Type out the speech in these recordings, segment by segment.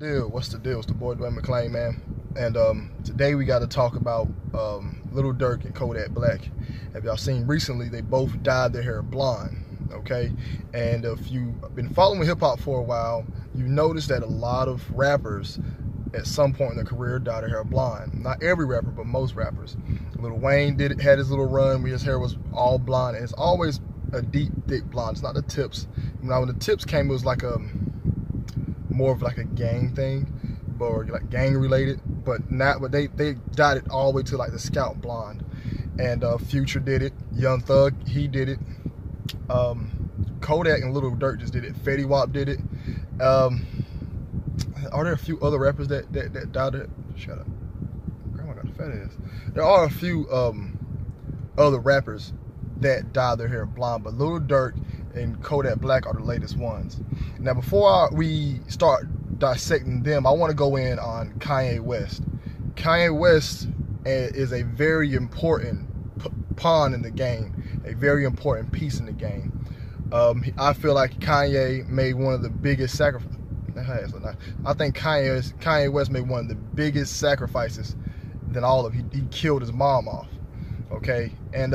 deal? What's the deal? It's the boy Dwayne McClain, man. And today we got to talk about Lil Durk and Kodak Black. Have y'all seen recently? They both dyed their hair blonde. Okay, and if you've been following hip hop for a while, you noticed that a lot of rappers at some point in their career dyed their hair blonde. Not every rapper, but most rappers. Lil Wayne had his little run where his hair was all blonde, and it's always a deep, thick blonde. It's not the tips. Now, when the tips came, it was like more of like a gang thing, or like gang related. But they dyed it all the way to like the scalp blonde. And Future did it. Young Thug, he did it. Kodak and Lil Durk just did it. Fetty Wap did it. Are there a few other rappers that dyed it? Shut up. Grandma got the fat ass. There are a few other rappers that dye their hair blonde, but Lil Durk and Kodak Black are the latest ones. Now, before we start dissecting them, I want to go in on Kanye West. Kanye West is a very important pawn in the game, a very important piece in the game. I feel like Kanye made one of the biggest sacrifices. I think Kanye West made one of the biggest sacrifices than all of. He killed his mom off. Okay, and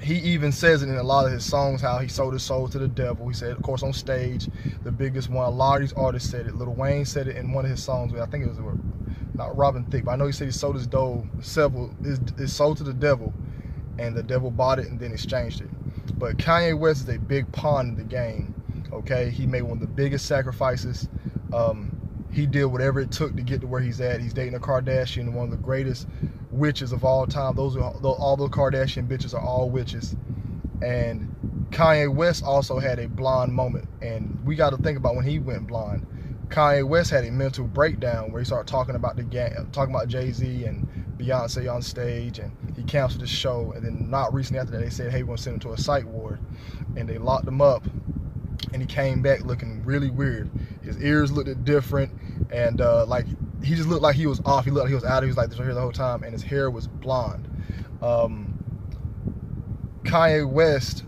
he even says it in a lot of his songs how he sold his soul to the devil. He said, of course, on stage, the biggest one. A lot of these artists said it. Lil Wayne said it in one of his songs. I think it was not Robin Thicke, but I know he said he sold his soul to the devil, and the devil bought it and then exchanged it. But Kanye West is a big pawn in the game. Okay, he made one of the biggest sacrifices. He did whatever it took to get to where he's at. He's dating a Kardashian, one of the greatest witches of all time. All the Kardashian bitches are all witches. And Kanye West also had a blonde moment, and we got to think about when he went blonde. Kanye West had a mental breakdown where he started talking about talking about Jay-Z and Beyonce on stage, and he canceled his show. And then not recently after that, they said, hey, we're gonna send him to a psych ward, and they locked him up. And he came back looking really weird. His ears looked different, and like he just looked like he was off. He looked like he was out. He was like this right here the whole time, and his hair was blonde. Kanye West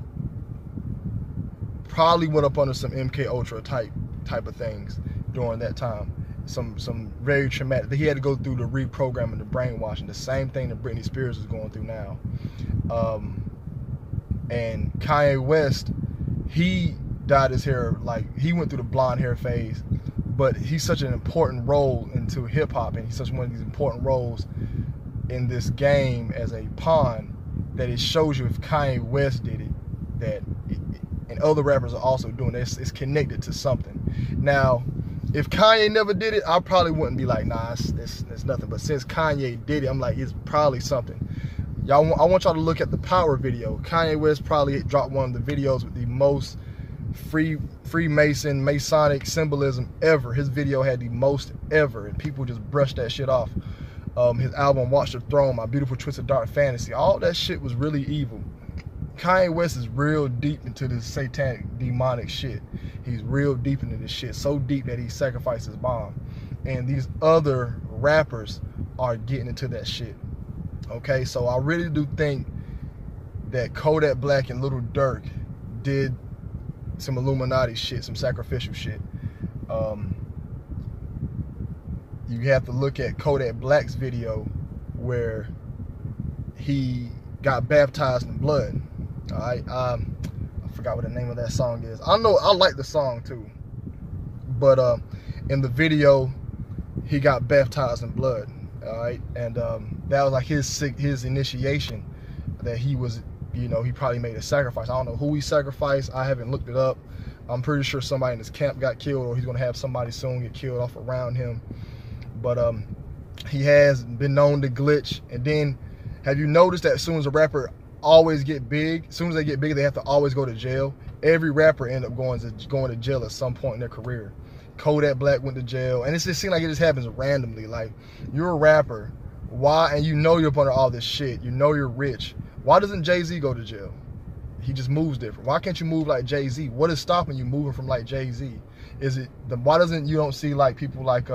probably went up under some MK Ultra type of things during that time. Some very traumatic. He had to go through the reprogramming, the brainwashing, the same thing that Britney Spears is going through now. And Kanye West, he dyed his hair, like he went through the blonde hair phase, but he's such an important role into hip hop, and he's such one of these important roles in this game as a pawn, that it shows you if Kanye West did it, and other rappers are also doing this. It's connected to something. Now, if Kanye never did it, I probably wouldn't be like, nah, it's nothing. But since Kanye did it, I'm like, it's probably something. I want y'all to look at the Power video. Kanye West probably dropped one of the videos with the most Masonic symbolism ever. His video had the most ever, and people just brushed that shit off. His album Watch the Throne, My Beautiful Twisted Dark Fantasy, all that shit was really evil. Kanye West is real deep into this satanic, demonic shit. He's real deep into this shit, so deep that he sacrificed his mom. And these other rappers are getting into that shit. Okay, so I really do think that Kodak Black and Lil Durk did some Illuminati shit, some sacrificial shit. You have to look at Kodak Black's video where he got baptized in blood. All right, I forgot what the name of that song is. I know I like the song too, but in the video he got baptized in blood. All right, and that was like his initiation, that he was, you know, he probably made a sacrifice. I don't know who he sacrificed. I haven't looked it up. I'm pretty sure somebody in his camp got killed, or he's gonna have somebody soon get killed off around him. But he has been known to glitch. And then, have you noticed that as soon as a rapper always get big, as soon as they get big, they have to always go to jail? Every rapper end up going to jail at some point in their career. Kodak Black went to jail, and it just seems like it just happens randomly. Like, you're a rapper, why? And you know you're up under all this shit. You know you're rich. Why doesn't Jay-Z go to jail? He just moves different. Why can't you move like Jay-Z? What is stopping you moving from like Jay-Z? Is it why doesn't you don't see like people like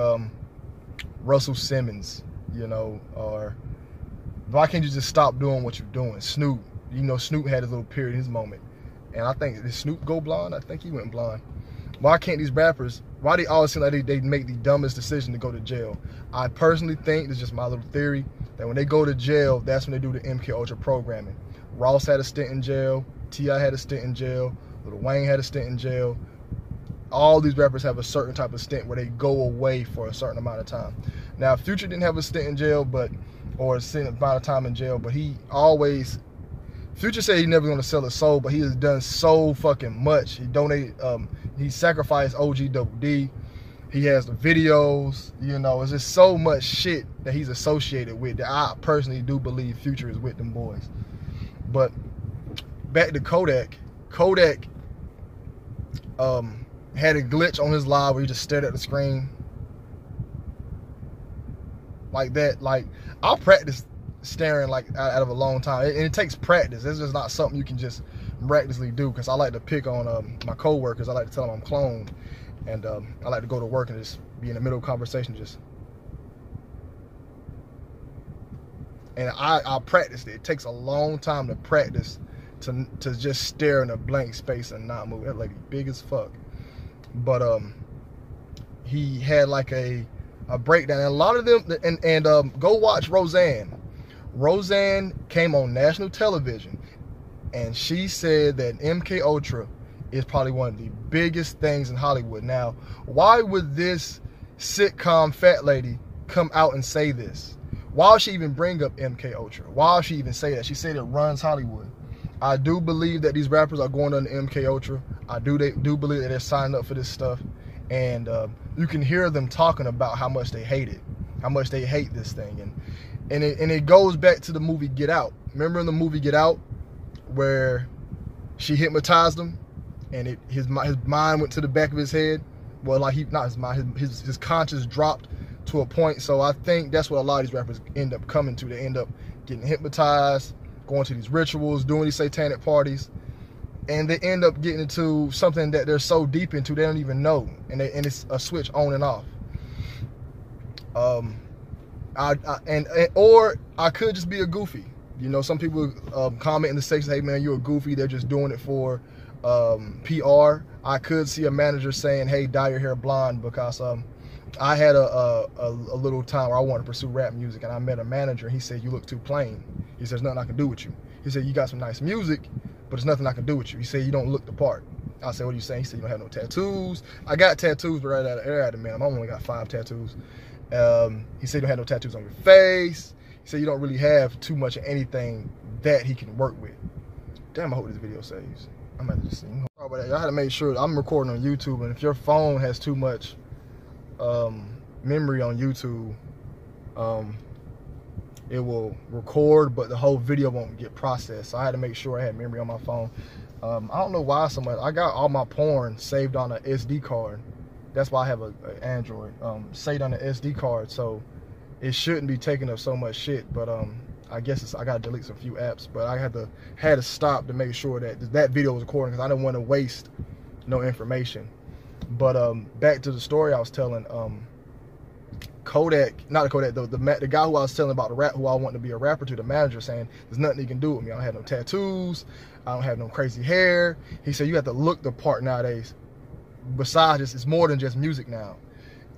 Russell Simmons, you know, or why can't you just stop doing what you're doing? Snoop, you know, Snoop had his little period, his moment. And I think, did Snoop go blonde? I think he went blonde. Why can't these rappers Why they always seem like they make the dumbest decision to go to jail? I personally think, this is just my little theory, that when they go to jail, that's when they do the MK Ultra programming. Ross had a stint in jail. T.I. had a stint in jail. Lil Wayne had a stint in jail. All these rappers have a certain type of stint where they go away for a certain amount of time. Now, Future didn't have a stint in jail, or a certain amount of time in jail, but he always, Future said he never going to sell his soul, but he has done so fucking much. He donated, he sacrificed OG Double D. He has the videos, you know, it's just so much shit that he's associated with that I personally do believe Future is with them boys. But back to Kodak. Kodak had a glitch on his live where he just stared at the screen like that. Like, I'll practice staring like out of a long time, and it takes practice. It's just not something you can just miraculously do, because I like to pick on my co-workers. I like to tell them I'm cloned, and I like to go to work and just be in the middle of conversation, and I practiced it. It takes a long time to practice to just stare in a blank space and not move. That lady big as fuck. But he had like a breakdown, and a lot of them, and go watch Roseanne. Roseanne came on national television, and she said that MK Ultra is probably one of the biggest things in Hollywood. Now, why would this sitcom fat lady come out and say this? Why would she even bring up MK Ultra? Why would she even say that? She said it runs Hollywood. I do believe that these rappers are going on the MK Ultra. I do believe that they're signing up for this stuff, and you can hear them talking about how much they hate it, how much they hate this thing, and it goes back to the movie Get Out. Remember in the movie Get Out, where she hypnotized him, and his mind went to the back of his head. Well, like not his mind, his conscience dropped to a point. So I think that's what a lot of these rappers end up coming to. They end up getting hypnotized, going to these rituals, doing these satanic parties, and they end up getting into something that they're so deep into they don't even know, and it's a switch on and off. Or I could just be a goofy. You know, some people comment in the section, "Hey man, you're a goofy. They're just doing it for PR." I could see a manager saying, "Hey, dye your hair blonde," because I had a little time where I wanted to pursue rap music, and I met a manager. And he said, "You look too plain." He says, "Nothing I can do with you." He said, "You got some nice music, but there's nothing I can do with you." He said, "You don't look the part." I said, "What are you saying?" He said, "You don't have no tattoos." I got tattoos, but right out of air at it, man. I only got 5 tattoos. He said, "You don't have no tattoos on your face." He said, "You don't really have too much of anything that he can work with." Damn, I hope this video saves. I'm gonna just see. I had to make sure I'm recording on YouTube, and if your phone has too much memory on YouTube, it will record, but the whole video won't get processed. So I had to make sure I had memory on my phone. I don't know why so much. I got all my porn saved on an SD card. That's why I have an Android saved on an SD card, so it shouldn't be taking up so much shit. But I guess I gotta delete some few apps. But I had to stop to make sure that video was recording, because I didn't want to waste no information. But back to the story I was telling. Kodak, not Kodak, the guy who I was telling about the rap, who I want to be a rapper to, the manager, saying there's nothing he can do with me. I don't have no tattoos. I don't have no crazy hair. He said you have to look the part nowadays. Besides this, it's more than just music now.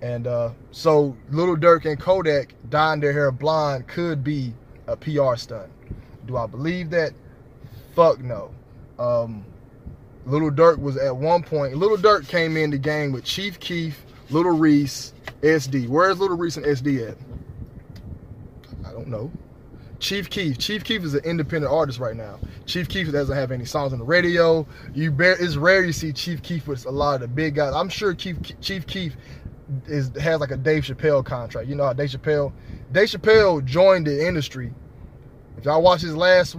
And so Lil Durk and Kodak dyeing their hair blonde could be a PR stunt. Do I believe that? Fuck no. Lil Durk was at one point, Lil Durk came in the game with Chief Keef, Lil Reese, SD. Where's Lil Reese and SD at? I don't know. Chief Keef is an independent artist right now. Chief Keef doesn't have any songs on the radio. It's rare you see Chief Keef with a lot of the big guys. I'm sure Chief Keef has like a Dave Chappelle contract. You know how Dave Chappelle joined the industry. If y'all watch his last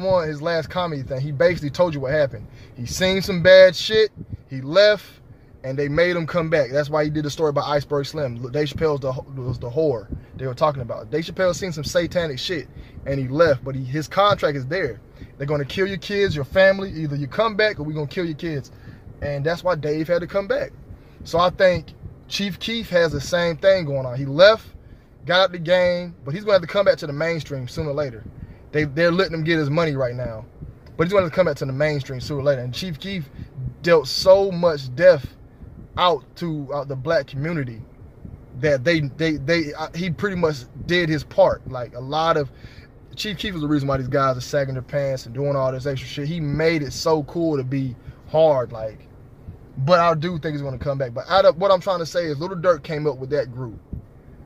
comedy thing, he basically told you what happened. He seen some bad shit, he left, and they made him come back. That's why he did the story about Iceberg Slim. Dave Chappelle was the whore they were talking about. Dave Chappelle seen some satanic shit, and he left, but his contract is there. They're going to kill your kids, your family. Either you come back or we're going to kill your kids. And that's why Dave had to come back. So I think Chief Keef has the same thing going on. He left, got out the game, but he's going to have to come back to the mainstream sooner or later. They're letting him get his money right now, but he's going to come back to the mainstream sooner or later. And Chief Keef dealt so much death out to the black community that he pretty much did his part. Like, a lot of Chief Keef was the reason why these guys are sagging their pants and doing all this extra shit. He made it so cool to be hard, like. But I do think he's going to come back. But out of what I'm trying to say is, Lil Durk came up with that group.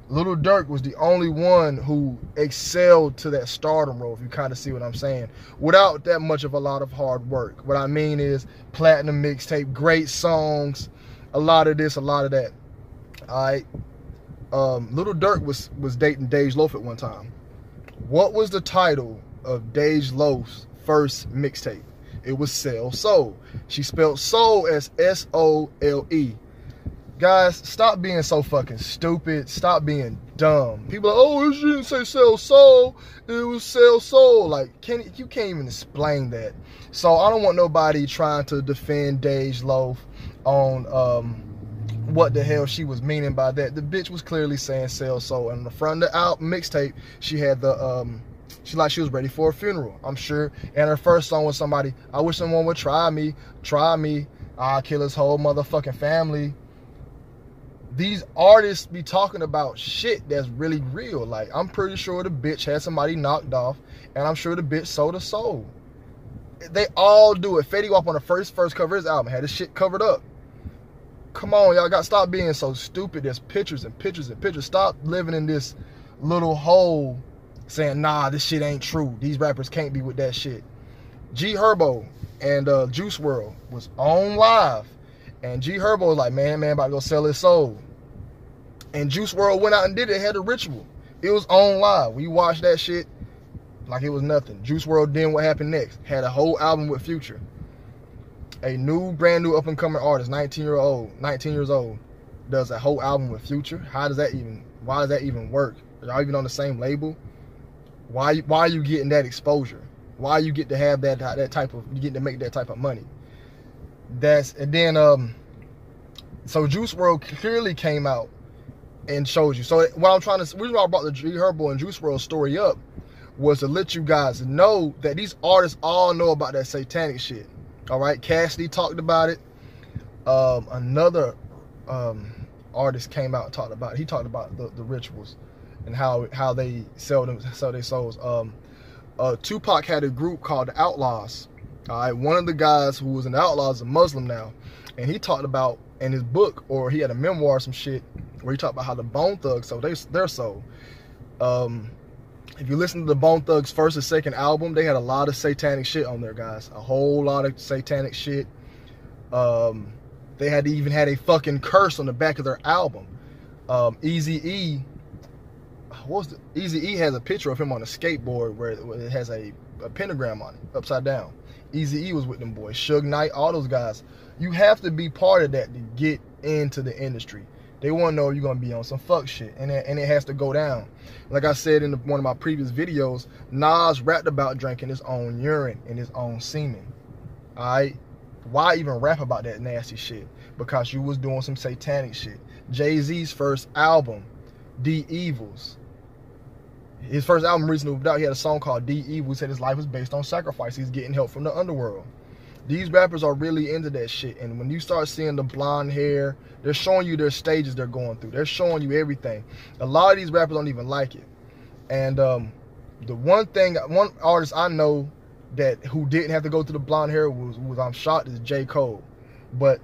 Lil Durk was the only one who excelled to that stardom role, if you kind of see what I'm saying, without that much of a lot of hard work. What I mean is, platinum mixtape, great songs, a lot of this, a lot of that. All right. Lil Durk was dating Dej Loaf at one time. What was the title of Dej Loaf's first mixtape? It was Sell Soul. She spelled soul as S-O-L-E. Guys, stop being so fucking stupid. Stop being dumb. People are like, oh, she didn't say Sell Soul. It was Sell Soul. Like, you can't even explain that. So I don't want nobody trying to defend Dej Loaf on what the hell she was meaning by that. The bitch was clearly saying Sell Soul. And on the front of the album mixtape, she had the she was ready for a funeral, I'm sure. And her first song was somebody, I wish someone would try me, I'll kill his whole motherfucking family. These artists be talking about shit that's really real. Like, I'm pretty sure the bitch had somebody knocked off, and I'm sure the bitch sold her soul. They all do it. Fetty Wap on the first cover of his album had his shit covered up. Come on, y'all got to stop being so stupid. There's pictures and pictures and pictures. Stop living in this little hole saying, nah, this shit ain't true. These rappers can't be with that shit. G Herbo and Juice WRLD was on live. And G Herbo was like, man, about to go sell his soul. And Juice WRLD went out and did it. Had a ritual. It was on live. We watched that shit like it was nothing. Juice WRLD then what happened next? Had a whole album with Future. A brand new up and coming artist, 19 years old, does a whole album with Future. Why does that even work? Are y'all even on the same label? Why are you getting that exposure? Why you get to have you get to make that type of money? And then so Juice WRLD clearly came out and showed you. So what I'm trying to, the reason why I brought the G Herbo and Juice WRLD story up was to let you guys know that these artists all know about that satanic shit. All right, Cassidy talked about it. Another artist came out and talked about it. He talked about the rituals and how they sell their souls. Tupac had a group called the Outlaws. All right, one of the guys who was in the Outlaws is a Muslim now, and he talked about in his book, or he had a memoir or some shit where he talked about how the Bone Thugs sold their soul. If you listen to the Bone Thugs' first and second album, they had a lot of satanic shit on there, guys. A whole lot of satanic shit. They even had a fucking curse on the back of their album. Eazy-E has a picture of him on a skateboard where it has a pentagram on it, upside down. Eazy-E was with them boys. Suge Knight, all those guys. You have to be part of that to get into the industry. They want to know you're going to be on some fuck shit. And it has to go down. Like I said in one of my previous videos, Nas rapped about drinking his own urine and his own semen. Alright? Why even rap about that nasty shit? Because you was doing some satanic shit. Jay-Z's first album, D Evils. His first album, Reasonable Doubt, he had a song called D Evil. He said his life was based on sacrifice. He's getting help from the underworld. These rappers are really into that shit. And when you start seeing the blonde hair, they're showing you their stages they're going through. They're showing you everything. A lot of these rappers don't even like it. And the one artist I know who didn't have to go through the blonde hair was I'm shocked, is J. Cole. But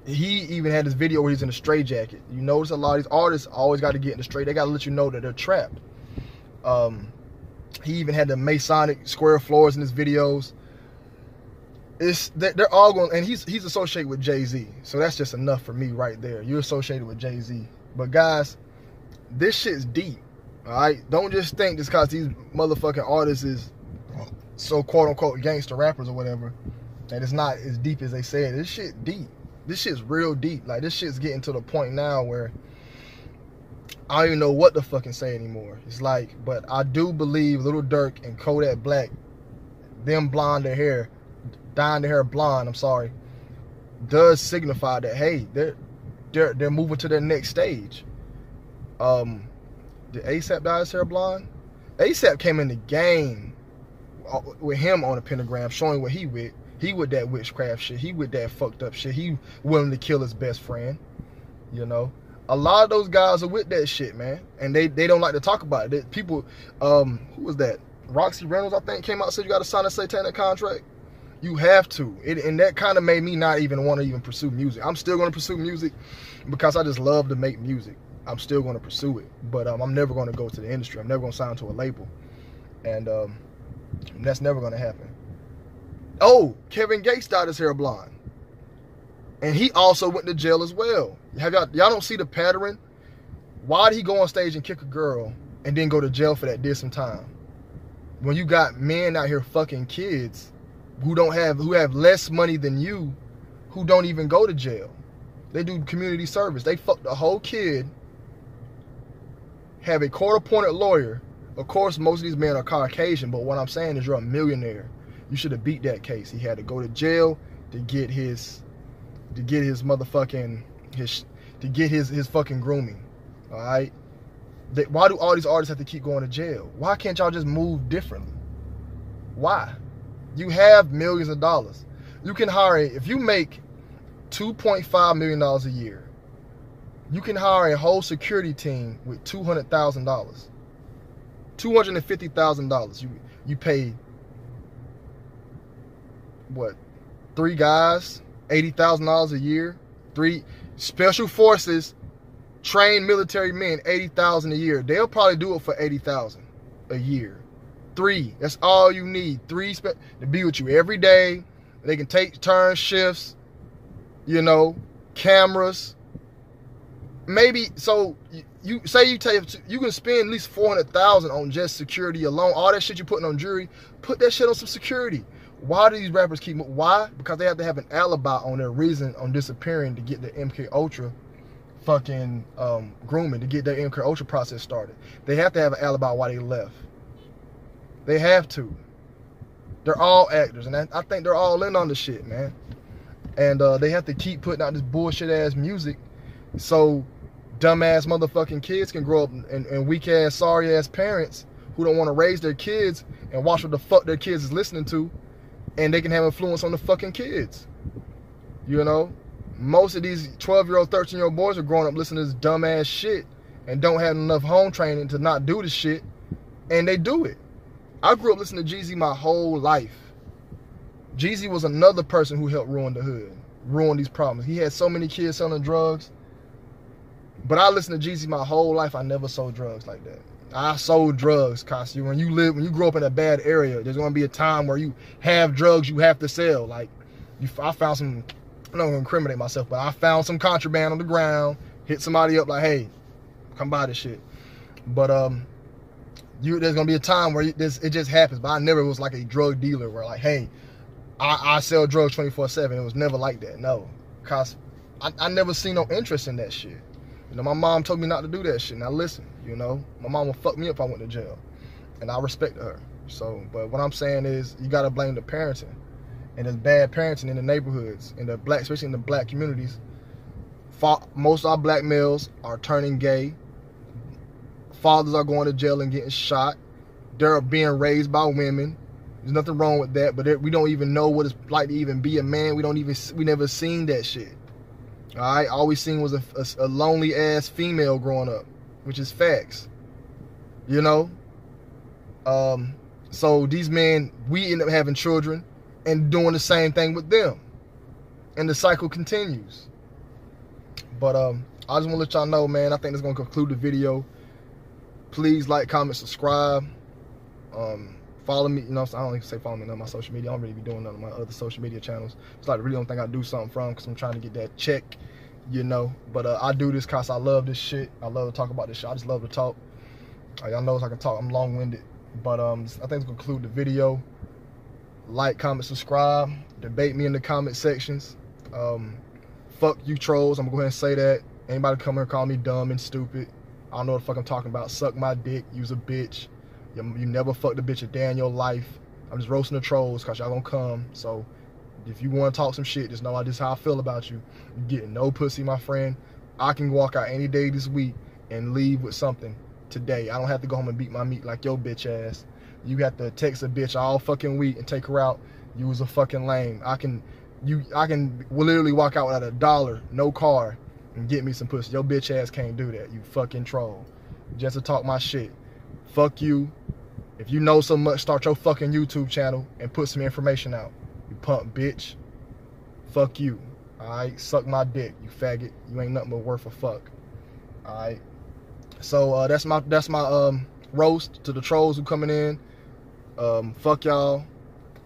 he even had this video where he's in a straitjacket. You notice a lot of these artists always got to get in the straight. They got to let you know that they're trapped. He even had the Masonic square floors in his videos. They're all going, and he's associated with Jay-Z, so that's just enough for me right there. You're associated with Jay-Z. But guys, this shit's deep. Alright? Don't just think just because these motherfucking artists is so quote-unquote gangster rappers or whatever, that it's not as deep as they say. This shit deep. This shit's real deep. Like, this shit's getting to the point now where I don't even know what to fucking say anymore. It's like, but I do believe Lil Durk and Kodak Black, them dyeing their hair blonde, does signify that, hey, they're moving to their next stage. Did ASAP dye his hair blonde? ASAP came in the game with him on a pentagram, showing what he with. He with that witchcraft shit. He with that fucked up shit. He willing to kill his best friend. You know, a lot of those guys are with that shit, man, and they don't like to talk about it. People, who was that? Roxy Reynolds, I think, came out and said you got to sign a satanic contract. You have to. And that kind of made me not even want to even pursue music. I'm still going to pursue music because I just love to make music. I'm still going to pursue it, but I'm never going to go to the industry. I'm never going to sign to a label, and that's never going to happen. Oh, Kevin Gates dyed his hair blonde, and he also went to jail as well. Y'all don't see the pattern? Why did he go on stage and kick a girl and then go to jail for that? Did some time. When you got men out here fucking kids who have less money than you, who don't even go to jail. They do community service. They fuck the whole kid, have a court-appointed lawyer. Of course, most of these men are Caucasian, but what I'm saying is you're a millionaire. You should have beat that case. He had to go to jail to get his fucking grooming. All right. Why do all these artists have to keep going to jail? Why can't y'all just move differently? Why? You have millions of dollars. You can hire, if you make $2.5 million a year, you can hire a whole security team with $200,000. $250,000. You pay, what, 3 guys, $80,000 a year? 3 special forces, trained military men, $80,000 a year. They'll probably do it for $80,000 a year. 3, that's all you need. 3 to be with you every day. They can take turn shifts, you know, cameras. Maybe, so you say you can spend at least $400,000 on just security alone. All that shit you putting on jewelry, put that shit on some security. Why do these rappers keep? Why? Because they have to have an alibi on their reason on disappearing to get the MK Ultra fucking grooming, to get their MK Ultra process started. They have to have an alibi why they left. They have to. They're all actors, and I think they're all in on the shit, man. And they have to keep putting out this bullshit ass music, so dumbass motherfucking kids can grow up and weak ass, sorry ass parents who don't want to raise their kids and watch what the fuck their kids is listening to, and they can have influence on the fucking kids. You know, most of these 12-year-old, 13-year-old boys are growing up listening to this dumbass shit and don't have enough home training to not do the shit, and they do it. I grew up listening to Jeezy my whole life. Jeezy was another person who helped ruin the hood, ruin these problems. He had so many kids selling drugs, but I listened to Jeezy my whole life. I never sold drugs like that. I sold drugs, cause when you grow up in a bad area, there's gonna be a time where you have drugs you have to sell. Like, I found some, I'm not gonna incriminate myself, but I found some contraband on the ground, hit somebody up like, hey, come buy this shit. But there's gonna be a time where it just happens. But I never was like a drug dealer where like, hey, I sell drugs 24/7. It was never like that. No, cause I never seen no interest in that shit. You know, my mom told me not to do that shit, and I listened. You know, my mom would fuck me up if I went to jail, and I respected her. So, but what I'm saying is, you gotta blame the parenting, and there's bad parenting in the neighborhoods, in the black, especially in the black communities. Most of our black males are turning gay. Fathers are going to jail and getting shot. They're being raised by women. There's nothing wrong with that, but we don't even know what it's like to even be a man. We never seen that shit. All right, all we seen was a lonely ass female growing up, which is facts. You know, so these men, we end up having children and doing the same thing with them, and the cycle continues. But I just want to let y'all know, man. I think that's gonna conclude the video. Please like, comment, subscribe. Follow me. You know, I don't even say follow me on my social media. I don't really be doing none of my other social media channels. It's like I really don't think I do something from, because I'm trying to get that check, you know. But I do this because I love this shit. I love to talk about this shit. I just love to talk. Y'all know I can talk. I'm long-winded. But I think it's gonna conclude the video. Like, comment, subscribe. Debate me in the comment sections. Fuck you trolls. I'm gonna go ahead and say that. Anybody come here call me dumb and stupid, I don't know what the fuck I'm talking about. Suck my dick. Use a bitch. You never fucked a bitch a day in your life. I'm just roasting the trolls because y'all gonna come. So if you want to talk some shit, just know this is how I feel about you. You getting no pussy, my friend. I can walk out any day this week and leave with something today. I don't have to go home and beat my meat like your bitch ass. You got to text a bitch all fucking week and take her out. You was a fucking lame. I can literally walk out without $1, no car, and get me some pussy. Your bitch ass can't do that, you fucking troll. Just to talk my shit. Fuck you. If you know so much, start your fucking YouTube channel and put some information out. You punk bitch. Fuck you. Alright? Suck my dick, you faggot. You ain't nothing but worth a fuck. Alright? So that's my roast to the trolls who coming in. Fuck y'all.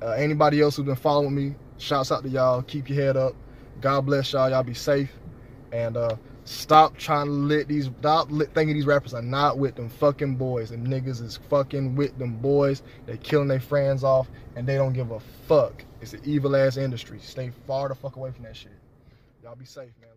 Anybody else who's been following me, shouts out to y'all. Keep your head up. God bless y'all. Y'all be safe. And stop thinking these rappers are not with them fucking boys. Them niggas is fucking with them boys. They killing their friends off, and they don't give a fuck. It's an evil ass industry. Stay far the fuck away from that shit. Y'all be safe, man.